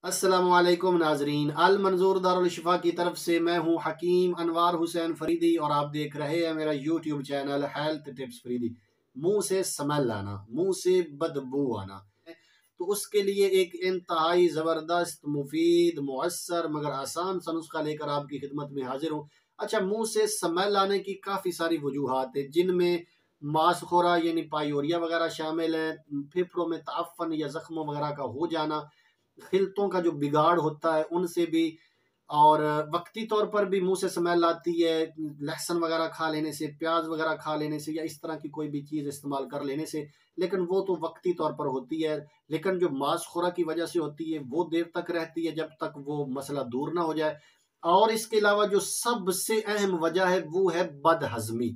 अस्सलामुअलैकुम नाजरीन, अल मंजूर दारुल शिफा की तरफ से मैं हूँ हकीम अनवार हुसैन फरीदी और आप देख रहे हैं मेरा YouTube channel health tips Faridi. मुंह से स्मेल आना, मुंह से बदबू आना, तो उसके लिए एक इंतहाई ज़बरदस्त मुफीद मुअस्सर मगर आसान सा नुस्खा लेकर आपकी खिदमत में हाजिर हूँ। अच्छा, मुंह से स्मेल आने की काफ़ी सारी वजूहात है, जिनमें मांसखोरा यानी पायोरिया वगैरह शामिल है, फेफड़ों में ताफन या जख्मों वगैरह का हो जाना, खिलतों का जो बिगाड़ होता है उनसे भी, और वक्ती तौर पर भी मुंह से स्मेल आती है लहसुन वगैरह खा लेने से, प्याज वगैरह खा लेने से, या इस तरह की कोई भी चीज़ इस्तेमाल कर लेने से। लेकिन वो तो वक्ती तौर पर होती है, लेकिन जो मांसखोरा की वजह से होती है वो देर तक रहती है जब तक वो मसला दूर ना हो जाए। और इसके अलावा जो सबसे अहम वजह है वो है बदहजमी।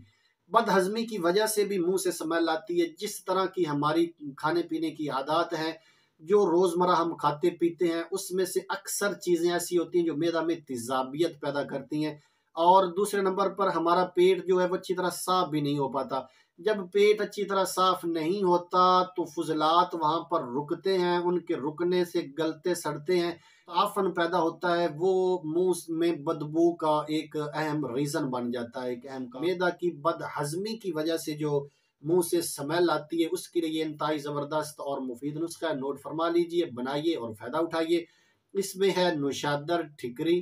बदहजमी की वजह से भी मुंह से स्मेल आती है। जिस तरह की हमारी खाने पीने की आदत है, जो रोजमर्रा हम खाते पीते हैं, उसमें से अक्सर चीजें ऐसी होती हैं जो मैदा में तेजाबियत पैदा करती हैं। और दूसरे नंबर पर हमारा पेट जो है वो अच्छी तरह साफ भी नहीं हो पाता। जब पेट अच्छी तरह साफ नहीं होता तो फुजलात वहां पर रुकते हैं, उनके रुकने से गलते सड़ते हैं, ताफन पैदा होता है। वो मुंह में बदबू का एक अहम रीजन बन जाता है, एक अहम मैदा की बदहजमी की वजह से जो मुंह से स्मेल आती है, उसके लिए इंतहाई ज़बरदस्त और मुफीद नुस्खा है। नोट फरमा लीजिए, बनाइए और फ़ायदा उठाइए। इसमें है नुशादर ठिकरी,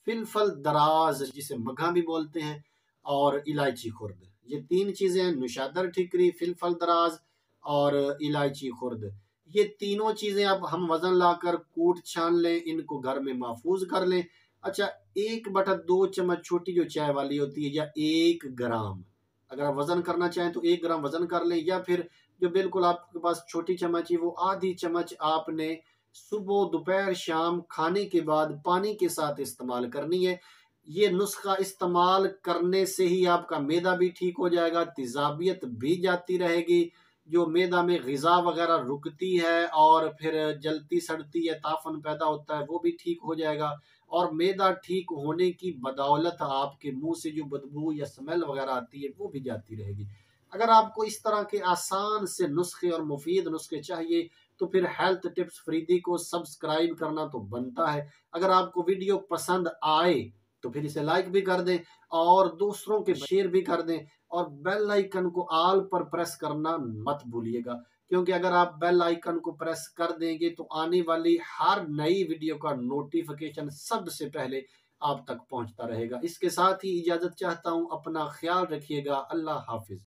फिलफल दराज जिसे मघा भी बोलते हैं, और इलायची खुर्द। ये तीन चीज़ें हैं, नुशादर ठिकरी, फिलफल दराज और इलायची खुर्द। ये तीनों चीज़ें अब हम वज़न लाकर कूट छान लें, इनको घर में महफूज कर लें। अच्छा, 1/2 चम्मच छोटी जो चाय वाली होती है, या 1 ग्राम, अगर आप वजन करना चाहें तो 1 ग्राम वजन कर लें, या फिर जो बिल्कुल आपके पास छोटी चम्मच है वो आधी चम्मच आपने सुबह दोपहर शाम खाने के बाद पानी के साथ इस्तेमाल करनी है। ये नुस्खा इस्तेमाल करने से ही आपका मैदा भी ठीक हो जाएगा, तेजाबियत भी जाती रहेगी, जो मैदा में ग़िज़ा वगैरह रुकती है और फिर जलती सड़ती है, ताफन पैदा होता है, वो भी ठीक हो जाएगा। और मैदा ठीक होने की बदौलत आपके मुंह से जो बदबू या स्मेल वगैरह आती है वो भी जाती रहेगी। अगर आपको इस तरह के आसान से नुस्खे और मुफीद नुस्खे चाहिए तो फिर हेल्थ टिप्स फरीदी को सब्सक्राइब करना तो बनता है। अगर आपको वीडियो पसंद आए तो फिर इसे लाइक भी कर दें और दूसरों के शेयर भी कर दें, और बेल आइकन को ऑल पर प्रेस करना मत भूलिएगा, क्योंकि अगर आप बेल आइकन को प्रेस कर देंगे तो आने वाली हर नई वीडियो का नोटिफिकेशन सबसे पहले आप तक पहुंचता रहेगा। इसके साथ ही इजाजत चाहता हूं, अपना ख्याल रखिएगा। अल्लाह हाफिज।